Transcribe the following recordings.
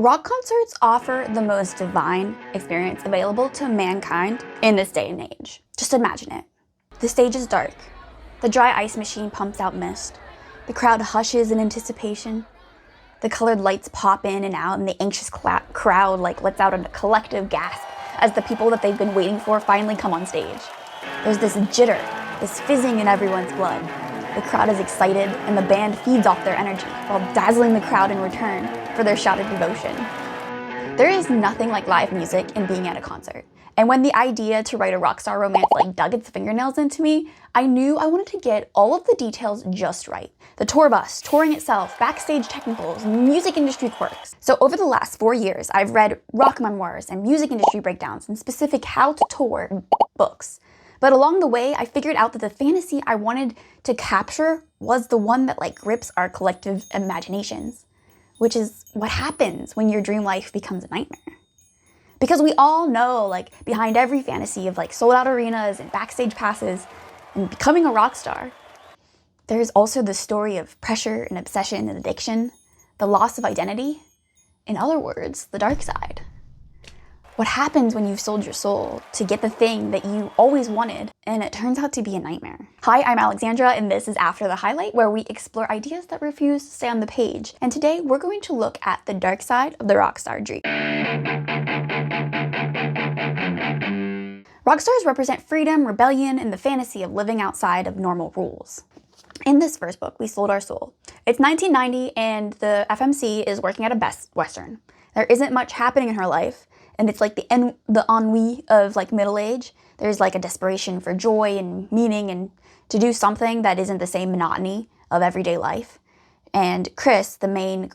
Rock concerts offer the most divine experience available to mankind in this day and age. Just imagine it. The stage is dark. The dry ice machine pumps out mist. The crowd hushes in anticipation. The colored lights pop in and out, and the anxious crowd lets out a collective gasp as the people that they've been waiting for finally come on stage. There's this jitter, this fizzing in everyone's blood. The crowd is excited, and the band feeds off their energy while dazzling the crowd in return for their shouted devotion. There is nothing like live music and being at a concert. And when the idea to write a Rockstar romance dug its fingernails into me, I knew I wanted to get all of the details just right. The tour bus, touring itself, backstage technicals, music industry quirks. So over the last 4 years, I've read rock memoirs and music industry breakdowns and specific how to tour books. But along the way, I figured out that the fantasy I wanted to capture was the one that grips our collective imaginations, which is what happens when your dream life becomes a nightmare. Because we all know, behind every fantasy of sold out arenas and backstage passes and becoming a rock star, there's also the story of pressure and obsession and addiction, the loss of identity. In other words, the dark side. What happens when you've sold your soul to get the thing that you always wanted and it turns out to be a nightmare? Hi, I'm Alexandra, and this is After the Highlight, where we explore ideas that refuse to stay on the page. And today we're going to look at the dark side of the rockstar dream. Rockstars represent freedom, rebellion, and the fantasy of living outside of normal rules. In this first book, We Sold Our Soul. It's 1990 and the FMC is working at a Best Western. There isn't much happening in her life, and it's the ennui of middle age. There's a desperation for joy and meaning and to do something that isn't the same monotony of everyday life. And Chris, the main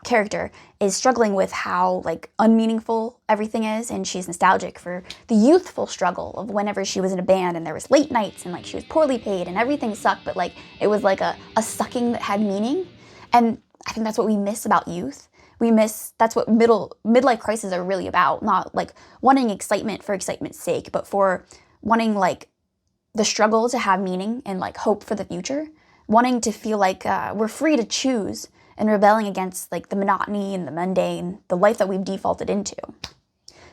character, is struggling with how unmeaningful everything is, and she's nostalgic for the youthful struggle of whenever she was in a band and there was late nights and she was poorly paid and everything sucked, but it was a sucking that had meaning. And I think that's what we miss about youth. That's what midlife crises are really about, not wanting excitement for excitement's sake, but for wanting the struggle to have meaning and hope for the future, wanting to feel we're free to choose and rebelling against the monotony and the mundane, the life that we've defaulted into.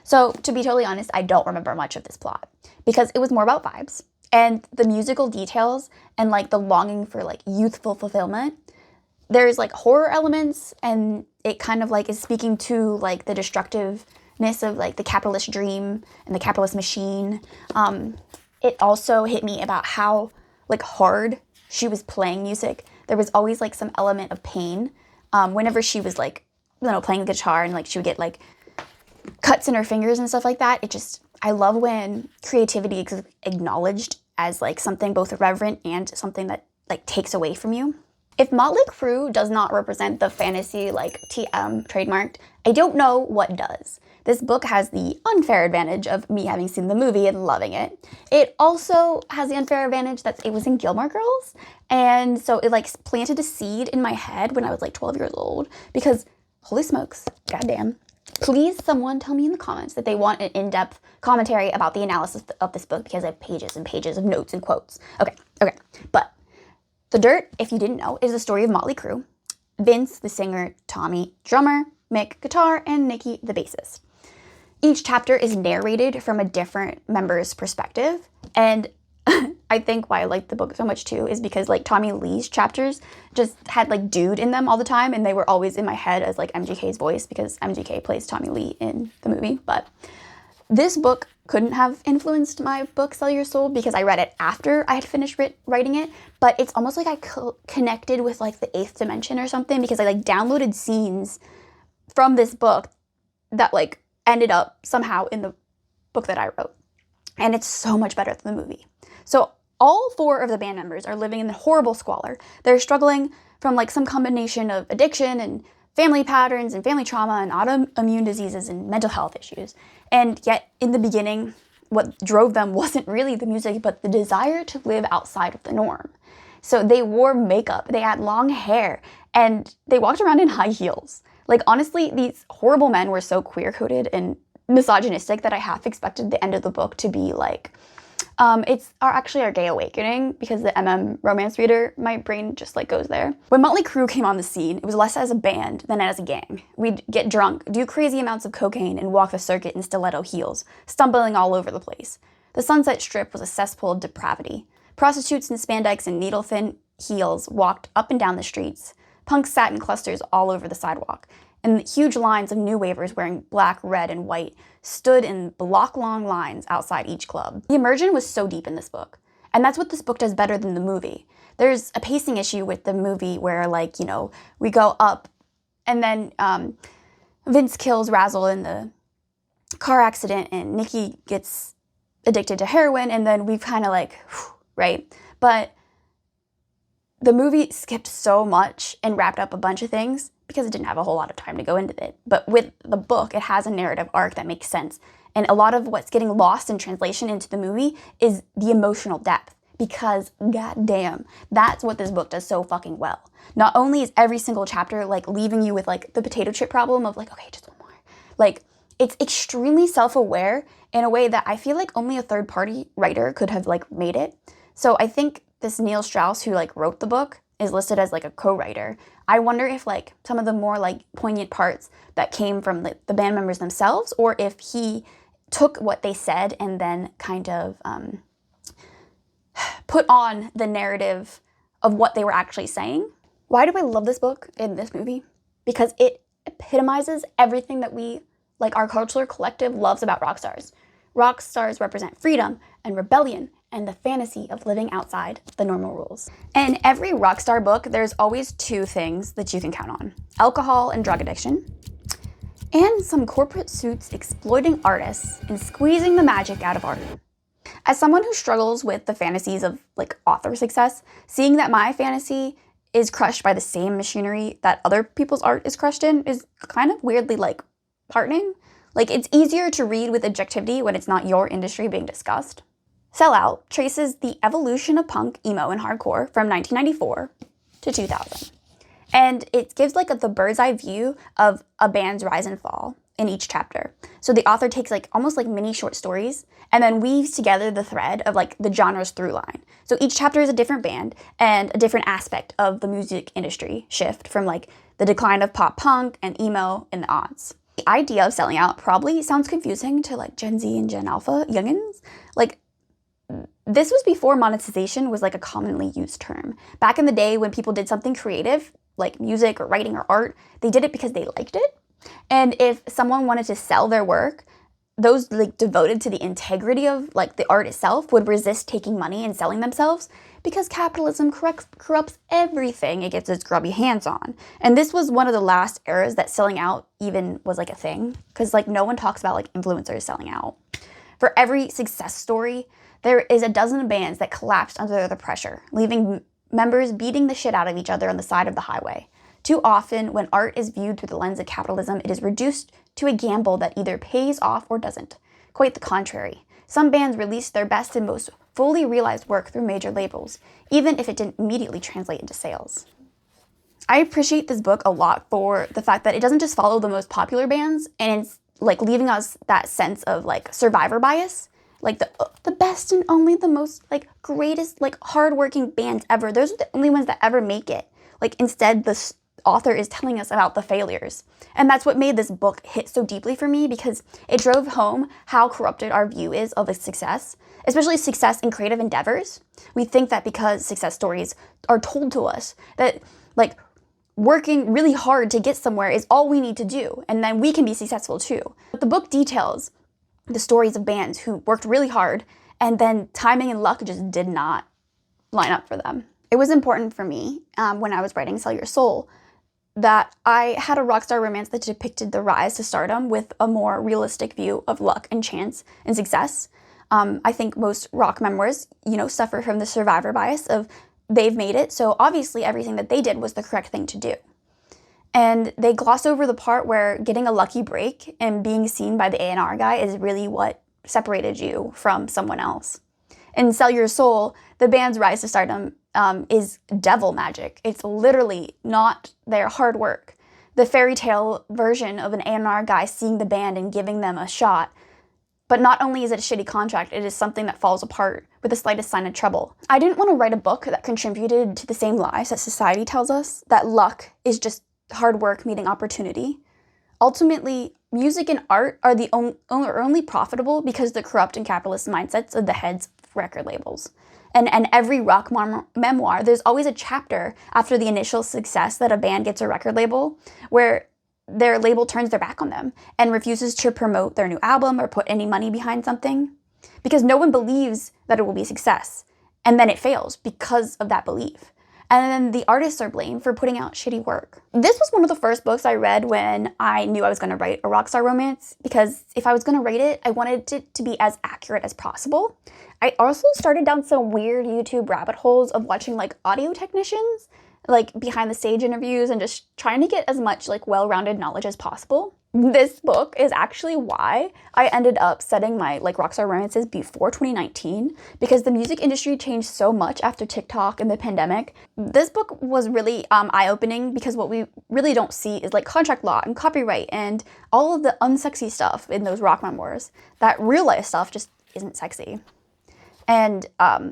So to be totally honest, I don't remember much of this plot because it was more about vibes and the musical details and the longing for youthful fulfillment. There's horror elements, and it kind of is speaking to the destructiveness of the capitalist dream and the capitalist machine. It also hit me about how hard she was playing music. There was always some element of pain whenever she was playing the guitar, and she would get cuts in her fingers and stuff like that. I love when creativity is acknowledged as something both irreverent and something that takes away from you. If Mötley Crüe does not represent the fantasy TM trademarked, I don't know what does. This book has the unfair advantage of me having seen the movie and loving it. It also has the unfair advantage that it was in Gilmore Girls, and so it planted a seed in my head when I was 12 years old, because holy smokes, goddamn. Please someone tell me in the comments that they want an in-depth commentary about the analysis of this book, because I have pages and pages of notes and quotes. Okay, but The Dirt, if you didn't know, is the story of Mötley Crüe, Vince, the singer, Tommy, drummer, Mick, guitar, and Nikki, the bassist. Each chapter is narrated from a different member's perspective, and I think why I like the book so much too is because Tommy Lee's chapters just had dude in them all the time, and they were always in my head as MGK's voice, because MGK plays Tommy Lee in the movie. But this book couldn't have influenced my book Sell Your Soul because I read it after I had finished writing it, but it's almost I connected with the eighth dimension or something, because I downloaded scenes from this book that ended up somehow in the book that I wrote. And it's so much better than the movie. So all 4 of the band members are living in horrible squalor. They're struggling from some combination of addiction and family patterns and family trauma and autoimmune diseases and mental health issues. And yet in the beginning, what drove them wasn't really the music, but the desire to live outside of the norm. So they wore makeup, they had long hair, and they walked around in high heels. Honestly, these horrible men were so queer-coded and misogynistic that I half expected the end of the book to be Actually our gay awakening, because the romance reader, my brain just like goes there. When Mötley Crüe came on the scene, it was less as a band than as a gang. We'd get drunk, do crazy amounts of cocaine, and walk the circuit in stiletto heels, stumbling all over the place. The Sunset Strip was a cesspool of depravity. Prostitutes in spandex and needle-thin heels walked up and down the streets. Punks sat in clusters all over the sidewalk, and huge lines of new wavers wearing black, red, and white stood in block-long lines outside each club. The immersion was so deep in this book, and that's what this book does better than the movie. There's a pacing issue with the movie where, like, you know, we go up, and then Vince kills Razzle in the car accident, and Nikki gets addicted to heroin, and then we've kind of like, whew, right? But the movie skipped so much and wrapped up a bunch of things because it didn't have a whole lot of time to go into it. But with the book, it has a narrative arc that makes sense. And a lot of what's getting lost in translation into the movie is the emotional depth, because goddamn, that's what this book does so fucking well. Not only is every single chapter like leaving you with like the potato chip problem of like, okay, just one more. Like, it's extremely self-aware in a way that I feel like only a third-party writer could have like made it. So I think this Neil Strauss, who like wrote the book, is listed as like a co-writer. I wonder if like some of the more like poignant parts that came from the band members themselves, or if he took what they said and then kind of put on the narrative of what they were actually saying. Why do I love this book in this movie? Because it epitomizes everything that we, like our cultural collective, loves about rock stars. Rock stars represent freedom and rebellion and the fantasy of living outside the normal rules. In every rock star book, there's always two things that you can count on: alcohol and drug addiction, and some corporate suits exploiting artists and squeezing the magic out of art. As someone who struggles with the fantasies of like author success, seeing that my fantasy is crushed by the same machinery that other people's art is crushed in is kind of weirdly like heartening. Like, it's easier to read with objectivity when it's not your industry being discussed. Sellout traces the evolution of punk, emo, and hardcore from 1994 to 2000. And it gives like the bird's eye view of a band's rise and fall in each chapter. So the author takes like almost like mini short stories and then weaves together the thread of like the genre's through line. So each chapter is a different band and a different aspect of the music industry shift from like the decline of pop punk and emo in the aughts. The idea of selling out probably sounds confusing to like Gen Z and Gen Alpha youngins. Like, this was before monetization was like a commonly used term. Back in the day when people did something creative, like music or writing or art, they did it because they liked it. And if someone wanted to sell their work, those like devoted to the integrity of like the art itself would resist taking money and selling themselves, because capitalism corrupts everything it gets its grubby hands on. And this was one of the last eras that selling out even was like a thing, because like no one talks about like influencers selling out. For every success story, there is a dozen bands that collapsed under the pressure, leaving members beating the shit out of each other on the side of the highway. Too often, when art is viewed through the lens of capitalism, it is reduced to a gamble that either pays off or doesn't. Quite the contrary. Some bands release their best and most fully realized work through major labels, even if it didn't immediately translate into sales. I appreciate this book a lot for the fact that it doesn't just follow the most popular bands, and it's like leaving us that sense of like survivor bias. Like the best and only the most like greatest like hardworking bands ever. Those are the only ones that ever make it. Like, instead, the author is telling us about the failures. And that's what made this book hit so deeply for me, because it drove home how corrupted our view is of a success, especially success in creative endeavors. We think that because success stories are told to us that like working really hard to get somewhere is all we need to do, and then we can be successful too. But the book details the stories of bands who worked really hard and then timing and luck just did not line up for them. It was important for me when I was writing Sell Your Soul that I had a rockstar romance that depicted the rise to stardom with a more realistic view of luck and chance and success. I think most rock memoirs, suffer from the survivor bias of they've made it, so obviously everything that they did was the correct thing to do. And they gloss over the part where getting a lucky break and being seen by the A&R guy is really what separated you from someone else. In Sell Your Soul, the band's rise to stardom is devil magic. It's literally not their hard work. The fairy tale version of an A&R guy seeing the band and giving them a shot But not only is it a shitty contract, it is something that falls apart with the slightest sign of trouble. I didn't want to write a book that contributed to the same lies that society tells us, that luck is just hard work meeting opportunity. Ultimately, music and art are only profitable because of the corrupt and capitalist mindsets of the heads of record labels. And every rock memoir, there's always a chapter after the initial success that a band gets a record label where their label turns their back on them and refuses to promote their new album or put any money behind something because no one believes that it will be a success. And then it fails because of that belief. And then the artists are blamed for putting out shitty work. This was one of the first books I read when I knew I was going to write a Rockstar romance, because if I was going to write it, I wanted it to be as accurate as possible. I also started down some weird YouTube rabbit holes of watching like audio technicians, like behind the stage interviews, and just trying to get as much like well-rounded knowledge as possible. This book is actually why I ended up setting my like Rockstar romances before 2019, because the music industry changed so much after TikTok and the pandemic. This book was really eye-opening, because what we really don't see is like contract law and copyright and all of the unsexy stuff in those rock memoirs. That real life stuff just isn't sexy. And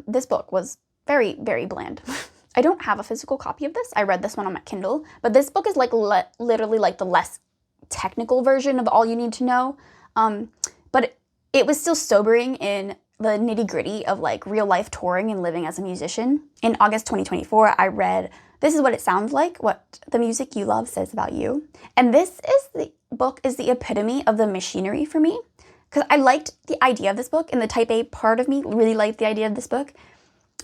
this book was very, very bland. I don't have a physical copy of this. I read this one on my Kindle, but this book is like literally like the less technical version of all you need to know. But it was still sobering in the nitty-gritty of like real life touring and living as a musician. In August 2024, I read This Is What It Sounds Like, What the Music You Love Says About You. And this is the book is the epitome of the machinery for me, because I liked the idea of this book, and the type A part of me really liked the idea of this book,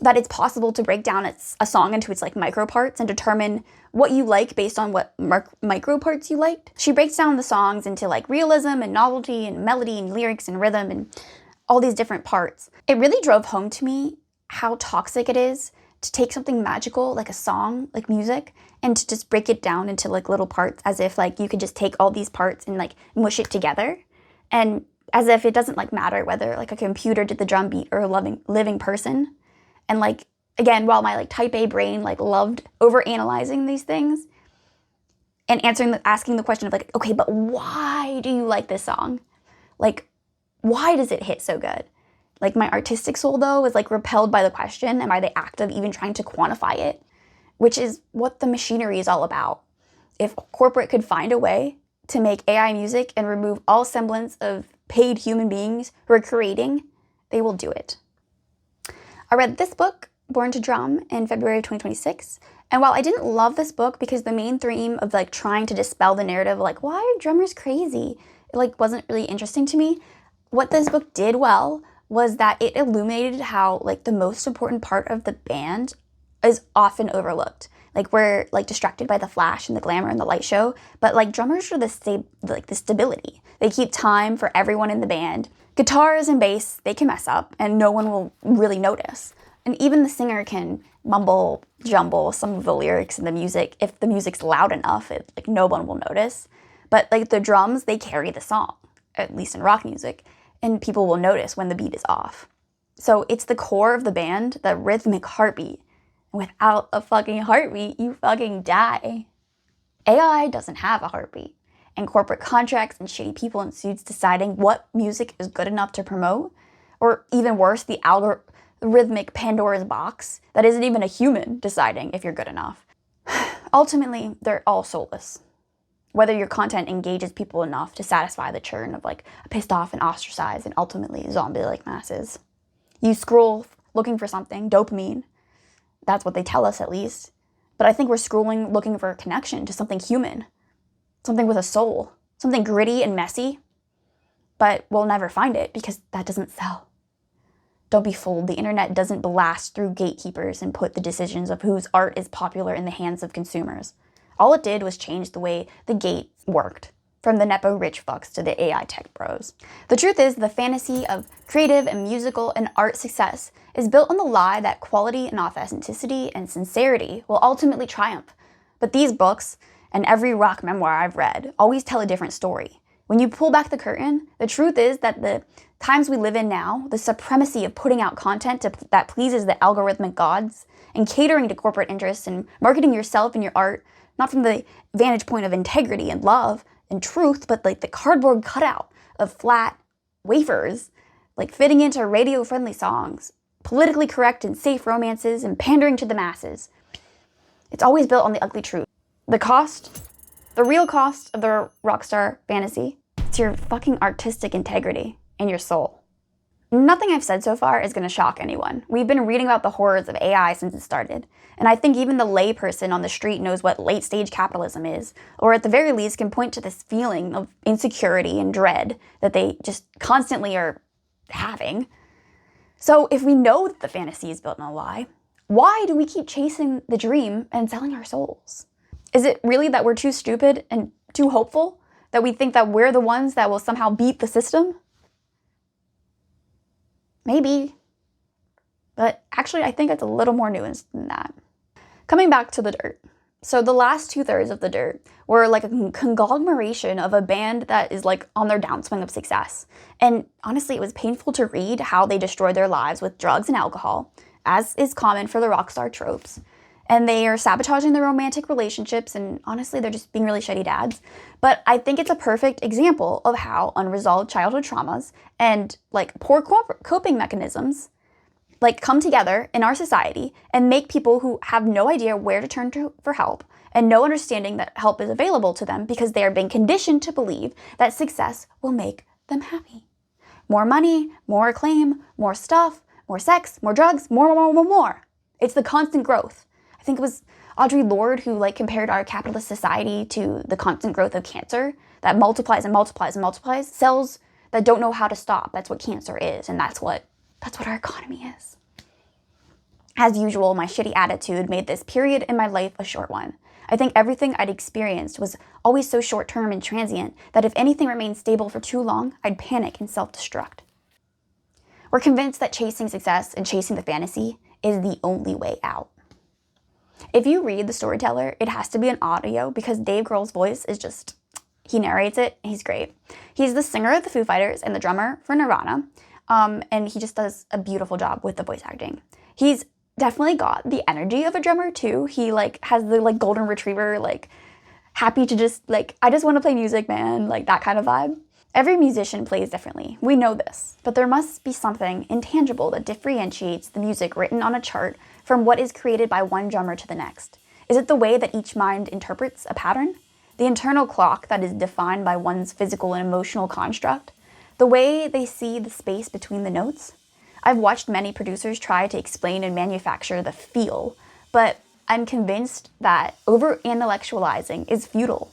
that it's possible to break down a song into its like micro parts and determine what you like based on what micro parts you liked. She breaks down the songs into like realism and novelty and melody and lyrics and rhythm and all these different parts. It really drove home to me how toxic it is to take something magical like a song, like music, and to just break it down into like little parts, as if like you could just take all these parts and like mush it together, and as if it doesn't like matter whether like a computer did the drum beat or a living person. And like, again, while my like type A brain like loved overanalyzing these things and asking the question of like, okay, but why do you like this song? Like, why does it hit so good? Like, my artistic soul though was like repelled by the question and by the act of even trying to quantify it, which is what the machinery is all about. If corporate could find a way to make AI music and remove all semblance of paid human beings who are creating, they will do it. I read this book, Born to Drum, in February of 2026. And while I didn't love this book because the main theme of like trying to dispel the narrative of like, why are drummers crazy? It like wasn't really interesting to me. What this book did well was that it illuminated how like the most important part of the band is often overlooked. Like, we're like distracted by the flash and the glamour and the light show, but like drummers are the stability. They keep time for everyone in the band. Guitars and bass, they can mess up and no one will really notice. And even the singer can mumble jumble some of the lyrics in the music. If the music's loud enough, like no one will notice. But like the drums, they carry the song, at least in rock music, and people will notice when the beat is off. So it's the core of the band, the rhythmic heartbeat. Without a fucking heartbeat, you fucking die. AI doesn't have a heartbeat. And corporate contracts and shitty people in suits deciding what music is good enough to promote, or even worse, the algorithmic Pandora's box that isn't even a human deciding if you're good enough. Ultimately, they're all soulless. Whether your content engages people enough to satisfy the churn of like a pissed off and ostracized and ultimately zombie-like masses. You scroll looking for something, dopamine. That's what they tell us, at least. But I think we're scrolling looking for a connection to something human. Something with a soul. Something gritty and messy. But we'll never find it because that doesn't sell. Don't be fooled. The internet doesn't blast through gatekeepers and put the decisions of whose art is popular in the hands of consumers. All it did was change the way the gate worked. From the Nepo rich fucks to the AI tech bros. The truth is, the fantasy of creative and musical and art success is built on the lie that quality and authenticity and sincerity will ultimately triumph. But these books, and every rock memoir I've read, always tell a different story. When you pull back the curtain, the truth is that the times we live in now, the supremacy of putting out content that pleases the algorithmic gods, and catering to corporate interests and marketing yourself and your art, not from the vantage point of integrity and love and truth, but like the cardboard cutout of flat, wafers, like fitting into radio-friendly songs, politically correct and safe romances, and pandering to the masses. It's always built on the ugly truth. The real cost of the Rockstar fantasy, it's your fucking artistic integrity and your soul. Nothing I've said so far is going to shock anyone. We've been reading about the horrors of AI since it started, and I think even the layperson on the street knows what late-stage capitalism is, or at the very least can point to this feeling of insecurity and dread that they just constantly are having. So if we know that the fantasy is built on a lie, why do we keep chasing the dream and selling our souls? Is it really that we're too stupid and too hopeful, that we think that we're the ones that will somehow beat the system? Maybe. But actually, I think it's a little more nuanced than that. Coming back to The Dirt. So the last 2/3 of The Dirt were like a conglomeration of a band that is like on their downswing of success. And honestly, it was painful to read how they destroyed their lives with drugs and alcohol, as is common for the rockstar tropes. And they are sabotaging their romantic relationships, and honestly, they're just being really shitty dads. But I think it's a perfect example of how unresolved childhood traumas and like poor coping mechanisms like come together in our society and make people who have no idea where to turn to for help and no understanding that help is available to them because they are being conditioned to believe that success will make them happy. More money, more acclaim, more stuff, more sex, more drugs, more. It's the constant growth. I think it was Audre Lorde who like compared our capitalist society to the constant growth of cancer that multiplies and multiplies and multiplies. Cells that don't know how to stop. That's what cancer is, and that's what our economy is. As usual, my shitty attitude made this period in my life a short one. I think everything I'd experienced was always so short-term and transient that if anything remained stable for too long, I'd panic and self-destruct. We're convinced that chasing success and chasing the fantasy is the only way out. If you read The Storyteller, it has to be an audio because Dave Grohl's voice is just, he narrates it, he's great. He's the singer of the Foo Fighters and the drummer for Nirvana, and he just does a beautiful job with the voice acting. He's definitely got the energy of a drummer too. He like has the like golden retriever, like happy to just like, I just want to play music, man, like that kind of vibe. Every musician plays differently. We know this, but there must be something intangible that differentiates the music written on a chart from what is created by one drummer to the next. Is it the way that each mind interprets a pattern? The internal clock that is defined by one's physical and emotional construct? The way they see the space between the notes? I've watched many producers try to explain and manufacture the feel, but I'm convinced that over-intellectualizing is futile.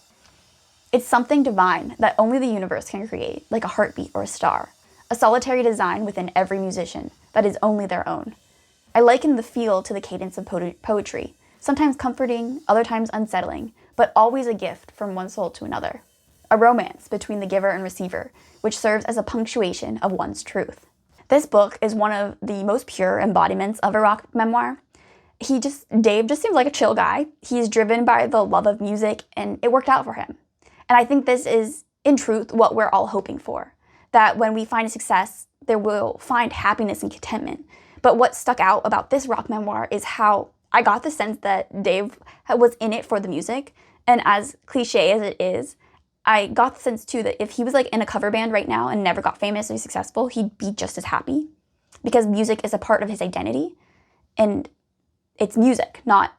It's something divine that only the universe can create, like a heartbeat or a star, a solitary design within every musician that is only their own. I liken the feel to the cadence of poetry, sometimes comforting, other times unsettling, but always a gift from one soul to another. A romance between the giver and receiver, which serves as a punctuation of one's truth. This book is one of the most pure embodiments of a rock memoir. Dave just seems like a chill guy. He's driven by the love of music, and it worked out for him. And I think this is, in truth, what we're all hoping for. That when we find success, there will find happiness and contentment. But what stuck out about this rock memoir is how I got the sense that Dave was in it for the music. And as cliche as it is, I got the sense too that if he was like in a cover band right now and never got famous or successful, he'd be just as happy. Because music is a part of his identity. And it's music, not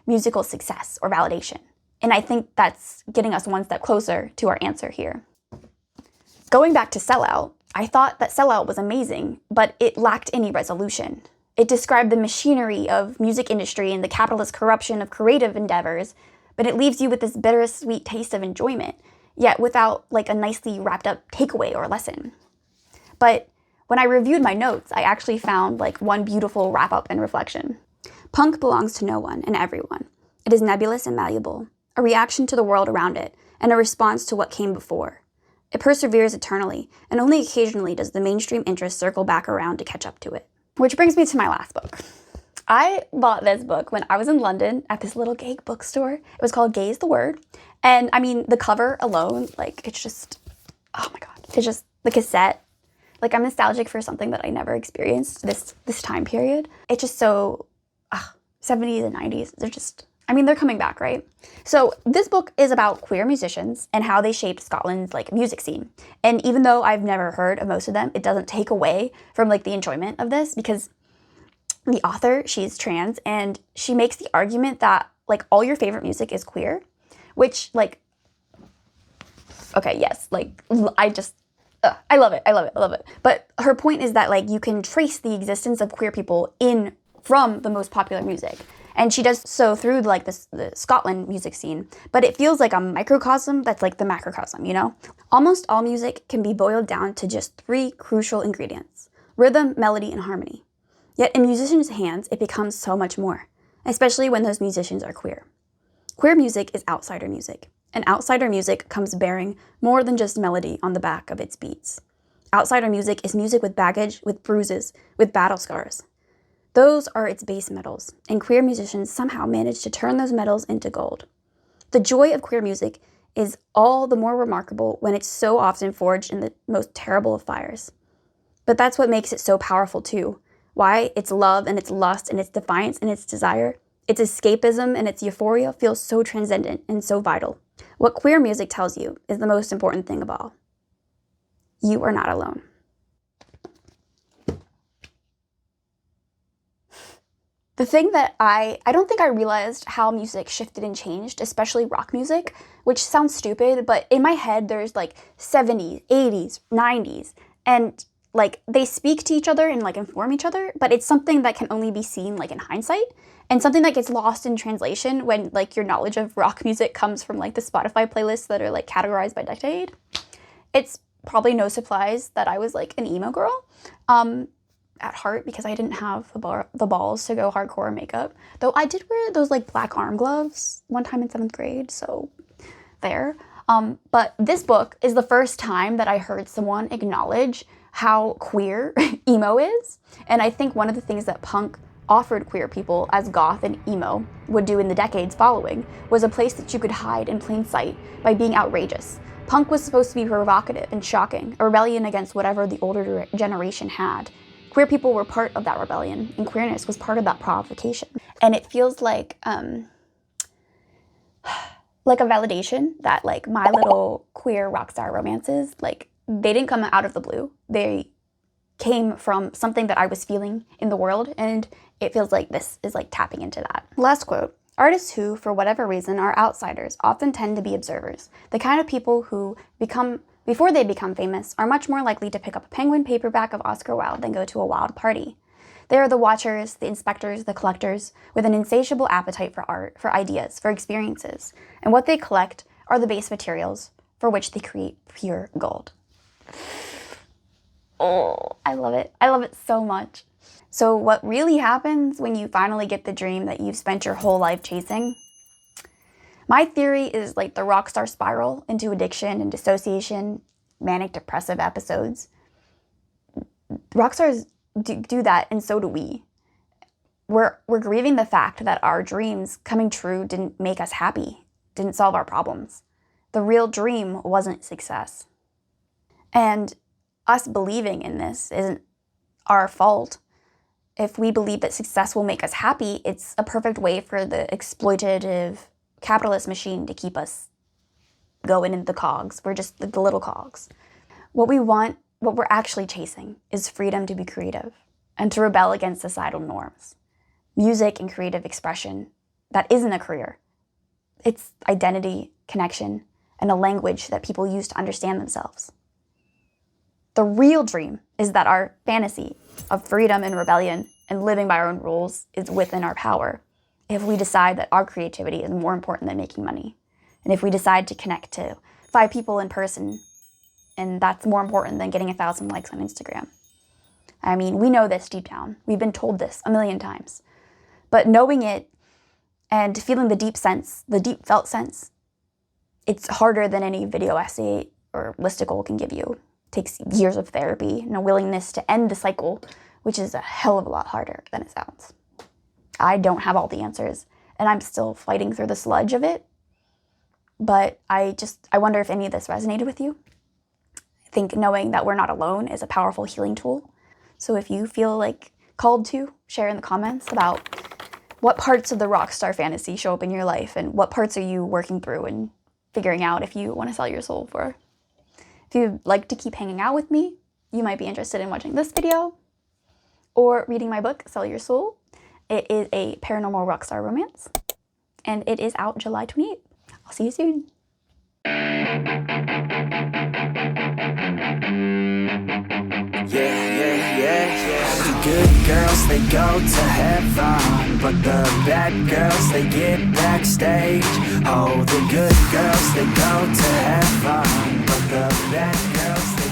musical success or validation. And I think that's getting us one step closer to our answer here. Going back to Sellout, I thought that Sellout was amazing, but it lacked any resolution. It described the machinery of music industry and the capitalist corruption of creative endeavors, but it leaves you with this bittersweet taste of enjoyment, yet without like a nicely wrapped up takeaway or lesson. But when I reviewed my notes, I actually found like one beautiful wrap up and reflection. Punk belongs to no one and everyone. It is nebulous and malleable, a reaction to the world around it, and a response to what came before. It perseveres eternally, and only occasionally does the mainstream interest circle back around to catch up to it. Which brings me to my last book. I bought this book when I was in London at this little gay bookstore. It was called Gay is the Word. And I mean, the cover alone, like, it's just, oh my God. It's just the cassette. Like, I'm nostalgic for something that I never experienced this time period. It's just so, 70s and 90s. They're just, I mean, they're coming back, right? So this book is about queer musicians and how they shaped Scotland's like music scene. And even though I've never heard of most of them, it doesn't take away from like the enjoyment of this, because the author, she's trans, and she makes the argument that like all your favorite music is queer, which like, okay, yes, like I love it. I love it. I love it. But her point is that like you can trace the existence of queer people from the most popular music. And she does so through like the Scotland music scene, but it feels like a microcosm that's like the macrocosm, you know? Almost all music can be boiled down to just 3 crucial ingredients: rhythm, melody, and harmony. Yet in musicians' hands, it becomes so much more, especially when those musicians are queer. Queer music is outsider music, and outsider music comes bearing more than just melody on the back of its beats. Outsider music is music with baggage, with bruises, with battle scars. Those are its base metals, and queer musicians somehow manage to turn those metals into gold. The joy of queer music is all the more remarkable when it's so often forged in the most terrible of fires. But that's what makes it so powerful too. Why its love and its lust and its defiance and its desire, its escapism and its euphoria feels so transcendent and so vital. What queer music tells you is the most important thing of all. You are not alone. The thing that I don't think I realized how music shifted and changed, especially rock music, which sounds stupid, but in my head there's like 70s, 80s, 90s, and like they speak to each other and like inform each other, but it's something that can only be seen like in hindsight, and something that gets lost in translation when like your knowledge of rock music comes from like the Spotify playlists that are like categorized by decade. It's probably no surprise that I was like an emo girl. At heart, because I didn't have the balls to go hardcore makeup. Though I did wear those like black arm gloves one time in 7th grade, so there. But this book is the first time that I heard someone acknowledge how queer emo is. And I think one of the things that punk offered queer people, as goth and emo would do in the decades following, was a place that you could hide in plain sight by being outrageous. Punk was supposed to be provocative and shocking, a rebellion against whatever the older generation had. Queer people were part of that rebellion, and queerness was part of that provocation. And it feels like a validation that like my little queer rockstar romances, like they didn't come out of the blue. They came from something that I was feeling in the world, and it feels like this is like tapping into that. Last quote. Artists who, for whatever reason, are outsiders often tend to be observers, the kind of people who before they become famous, are much more likely to pick up a Penguin paperback of Oscar Wilde than go to a wild party. They are the watchers, the inspectors, the collectors, with an insatiable appetite for art, for ideas, for experiences, and what they collect are the base materials for which they create pure gold. Oh, I love it. I love it so much. So what really happens when you finally get the dream that you've spent your whole life chasing? My theory is like the Rockstar spiral into addiction and dissociation, manic depressive episodes. Rockstars do that, and so do we. We're grieving the fact that our dreams coming true didn't make us happy, didn't solve our problems. The real dream wasn't success. And us believing in this isn't our fault. If we believe that success will make us happy, it's a perfect way for the exploitative capitalist machine to keep us going in the cogs. We're just the little cogs. What we want, what we're actually chasing, is freedom to be creative and to rebel against societal norms. Music and creative expression, that isn't a career. It's identity, connection, and a language that people use to understand themselves. The real dream is that our fantasy of freedom and rebellion and living by our own rules is within our power, if we decide that our creativity is more important than making money. And if we decide to connect to 5 people in person, and that's more important than getting 1,000 likes on Instagram. I mean, we know this deep down. We've been told this a million times. But knowing it and feeling the deep felt sense, it's harder than any video essay or listicle can give you. It takes years of therapy and a willingness to end the cycle, which is a hell of a lot harder than it sounds. I don't have all the answers, and I'm still fighting through the sludge of it. But I wonder if any of this resonated with you. I think knowing that we're not alone is a powerful healing tool. So if you feel like called to, share in the comments about what parts of the Rockstar fantasy show up in your life, and what parts are you working through and figuring out if you want to sell your soul for. If you'd like to keep hanging out with me, you might be interested in watching this video or reading my book, Sell Your Soul. It is a paranormal rockstar romance, and it is out July 28th. I'll see you soon. The good girls, they go to heaven, but the bad girls, they get backstage. Oh, the good girls, they go to heaven, but the bad girls, they